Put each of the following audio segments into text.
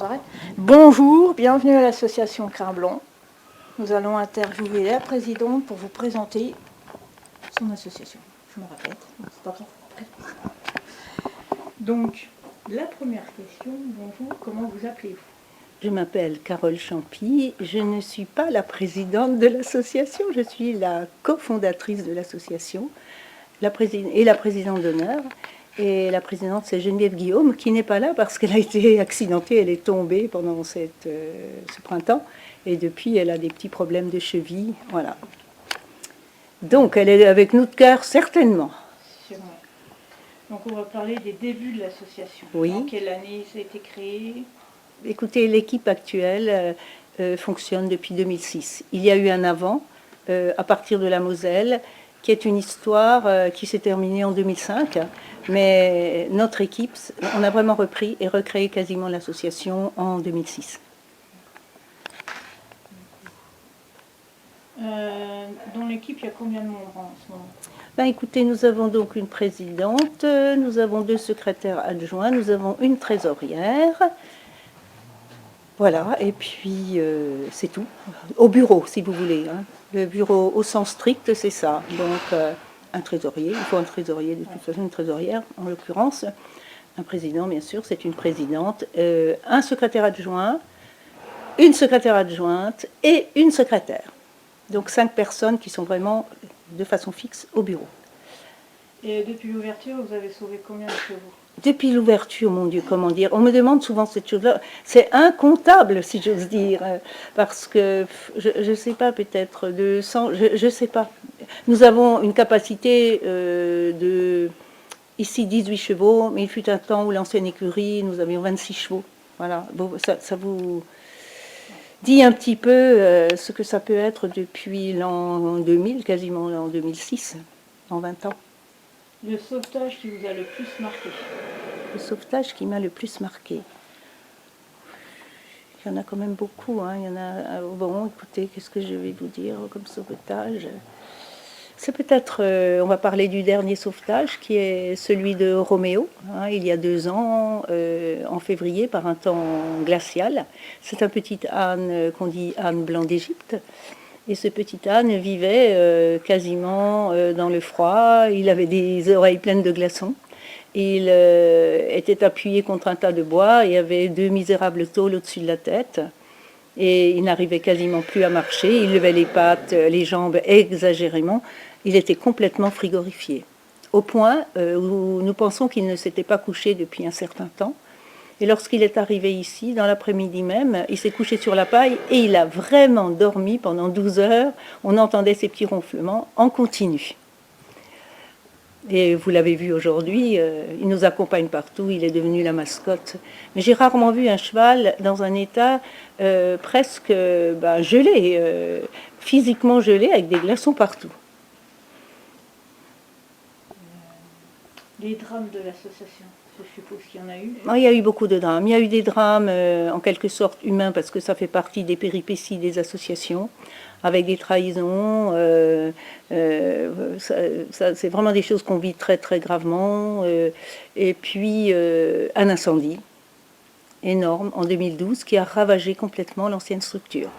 apparaît. Bonjour, bienvenue à l'association Crin-Blond. Nous allons interviewer la présidente pour vous présenter son association. Je me répète, c'est pas grave. Donc, la première question, bonjour, comment vous appelez-vous? Je m'appelle Carole Champy, je ne suis pas la présidente de l'association, je suis la cofondatrice de l'association et la présidente d'honneur. Et la présidente, c'est Geneviève Guillaume, qui n'est pas là parce qu'elle a été accidentée, elle est tombée pendant ce printemps, et depuis, elle a des petits problèmes de cheville, voilà. Donc, elle est avec nous de cœur, certainement. Sûrement. Donc, on va parler des débuts de l'association. Oui. En quelle année ça a été créé? Écoutez, l'équipe actuelle fonctionne depuis 2006. Il y a eu un avant, à partir de la Moselle, qui est une histoire qui s'est terminée en 2005. Mais notre équipe, on a vraiment repris et recréé quasiment l'association en 2006. Dans l'équipe, il y a combien de membres en ce moment? Ben, écoutez, nous avons donc une présidente, nous avons 2 secrétaires adjoints, nous avons une trésorière. Voilà, et puis c'est tout. Au bureau, si vous voulez. Hein. Le bureau au sens strict, c'est ça. Donc un trésorier, il faut un trésorier, de toute façon une trésorière en l'occurrence. Un président, bien sûr, c'est une présidente. Un secrétaire adjoint, une secrétaire adjointe et une secrétaire. Donc 5 personnes qui sont vraiment de façon fixe au bureau. Et depuis l'ouverture, vous avez sauvé combien de chevaux? Depuis l'ouverture, mon Dieu, comment dire? On me demande souvent cette chose-là. C'est incontable, si j'ose dire, parce que, je ne sais pas, peut-être 200, je ne sais pas. Nous avons une capacité de, ici, 18 chevaux, mais il fut un temps où l'ancienne écurie, nous avions 26 chevaux. Voilà, bon, ça vous dit un petit peu ce que ça peut être depuis l'an 2000, quasiment l'an 2006, en 20 ans. Le sauvetage qui vous a le plus marqué? Le sauvetage qui m'a le plus marqué. Il y en a quand même beaucoup. Hein. Il y en a. Bon, écoutez, qu'est-ce que je vais vous dire comme sauvetage? C'est peut-être. On va parler du dernier sauvetage qui est celui de Roméo, hein, il y a 2 ans, en février, par un temps glacial. C'est un petit âne qu'on dit âne blanc d'Égypte. Et ce petit âne vivait quasiment dans le froid. Il avait des oreilles pleines de glaçons. Il était appuyé contre un tas de bois et avait 2 misérables tôles au-dessus de la tête. Et il n'arrivait quasiment plus à marcher. Il levait les pattes, les jambes exagérément. Il était complètement frigorifié. Au point où nous pensons qu'il ne s'était pas couché depuis un certain temps. Et lorsqu'il est arrivé ici, dans l'après-midi même, il s'est couché sur la paille et il a vraiment dormi pendant 12 heures. On entendait ses petits ronflements en continu. Et vous l'avez vu aujourd'hui, il nous accompagne partout, il est devenu la mascotte. Mais j'ai rarement vu un cheval dans un état presque gelé, physiquement gelé, avec des glaçons partout. Les drames de l'association, je suppose qu'il y en a eu. Il y a eu beaucoup de drames. Il y a eu des drames en quelque sorte humains parce que ça fait partie des péripéties des associations, avec des trahisons. C'est vraiment des choses qu'on vit très très gravement. Et puis un incendie énorme en 2012 qui a ravagé complètement l'ancienne structure.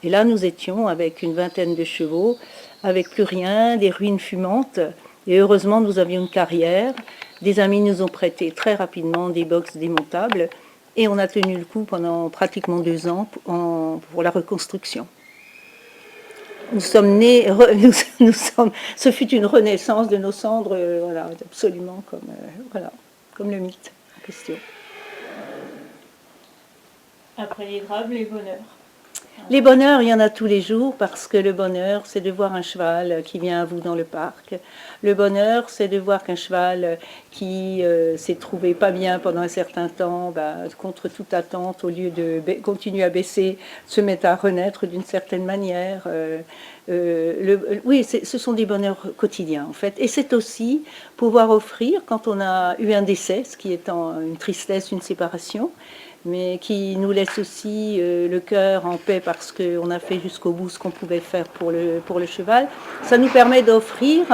Et là nous étions avec une vingtaine de chevaux, avec plus rien, des ruines fumantes. Et heureusement, nous avions une carrière. Des amis nous ont prêté très rapidement des box démontables. Et on a tenu le coup pendant pratiquement 2 ans pour la reconstruction. Nous sommes nés, ce fut une renaissance de nos cendres, voilà, absolument comme le mythe en question. Après les drames, les bonheurs. Les bonheurs, il y en a tous les jours, parce que le bonheur, c'est de voir un cheval qui vient à vous dans le parc. Le bonheur, c'est de voir qu'un cheval qui s'est trouvé pas bien pendant un certain temps, contre toute attente, au lieu de continuer à baisser, se met à renaître d'une certaine manière. Oui, ce sont des bonheurs quotidiens, en fait. Et c'est aussi pouvoir offrir, quand on a eu un décès, ce qui est une tristesse, une séparation, mais qui nous laisse aussi le cœur en paix parce qu'on a fait jusqu'au bout ce qu'on pouvait faire pour le cheval. Ça nous permet d'offrir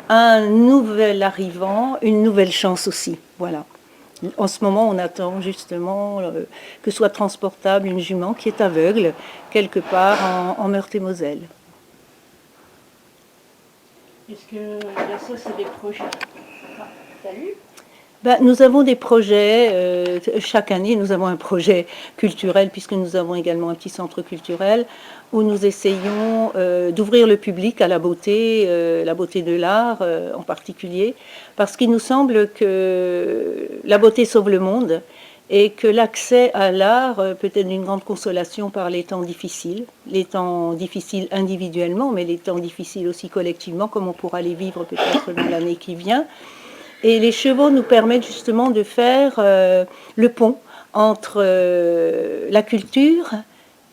à un nouvel arrivant une nouvelle chance aussi. Voilà. En ce moment, on attend justement que soit transportable une jument qui est aveugle quelque part en Meurthe-et-Moselle. Est-ce que l'asso c'est des projets? Salut. Ben, nous avons des projets, chaque année nous avons un projet culturel puisque nous avons également un petit centre culturel où nous essayons d'ouvrir le public à la beauté de l'art en particulier, parce qu'il nous semble que la beauté sauve le monde et que l'accès à l'art peut être d'une grande consolation par les temps difficiles individuellement, mais les temps difficiles aussi collectivement, comme on pourra les vivre peut-être dans l'année qui vient. Et les chevaux nous permettent justement de faire le pont entre la culture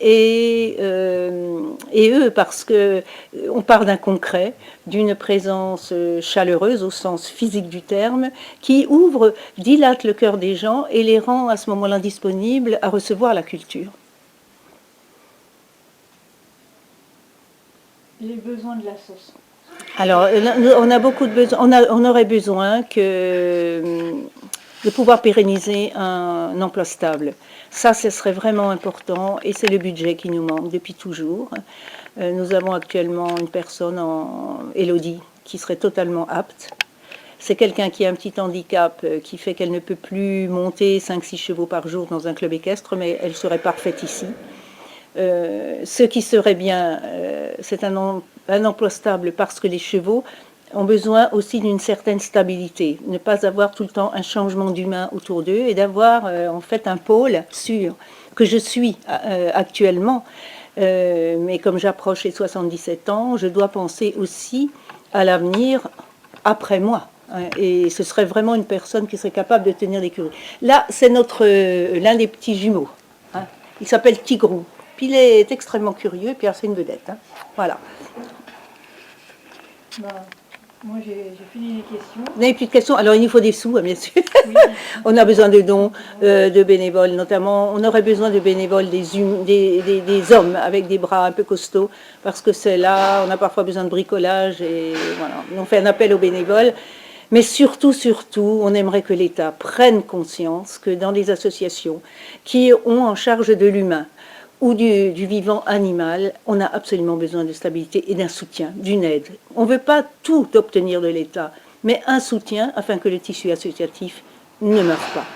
et eux, parce qu'on part d'un concret, d'une présence chaleureuse au sens physique du terme, qui ouvre, dilate le cœur des gens et les rend à ce moment-là disponibles à recevoir la culture. Les besoins de la sauce. Alors, on a beaucoup de besoins. On aurait besoin de pouvoir pérenniser un emploi stable. Ça, ce serait vraiment important et c'est le budget qui nous manque depuis toujours. Nous avons actuellement une personne, Élodie, qui serait totalement apte. C'est quelqu'un qui a un petit handicap qui fait qu'elle ne peut plus monter 5-6 chevaux par jour dans un club équestre, mais elle serait parfaite ici. Ce qui serait bien, c'est un emploi stable parce que les chevaux ont besoin aussi d'une certaine stabilité, ne pas avoir tout le temps un changement d'humain autour d'eux et d'avoir en fait un pôle sûr, que je suis actuellement. Mais comme j'approche les 77 ans, je dois penser aussi à l'avenir après moi. Et ce serait vraiment une personne qui serait capable de tenir l'écurie. Là, c'est l'un des petits jumeaux. Hein. Il s'appelle Tigrou. Puis il est extrêmement curieux, et puis c'est une vedette. Hein. Voilà. Bah, moi j'ai fini les questions. Vous n'avez plus de questions? Alors il nous faut des sous, bien sûr. Oui. On a besoin de dons, de bénévoles, notamment. On aurait besoin de bénévoles, des hommes avec des bras un peu costauds, parce que c'est là, on a parfois besoin de bricolage, et voilà. On fait un appel aux bénévoles. Mais surtout, on aimerait que l'État prenne conscience que dans les associations qui ont en charge de l'humain, ou du vivant animal, on a absolument besoin de stabilité et d'un soutien, d'une aide. On ne veut pas tout obtenir de l'État, mais un soutien afin que le tissu associatif ne meure pas.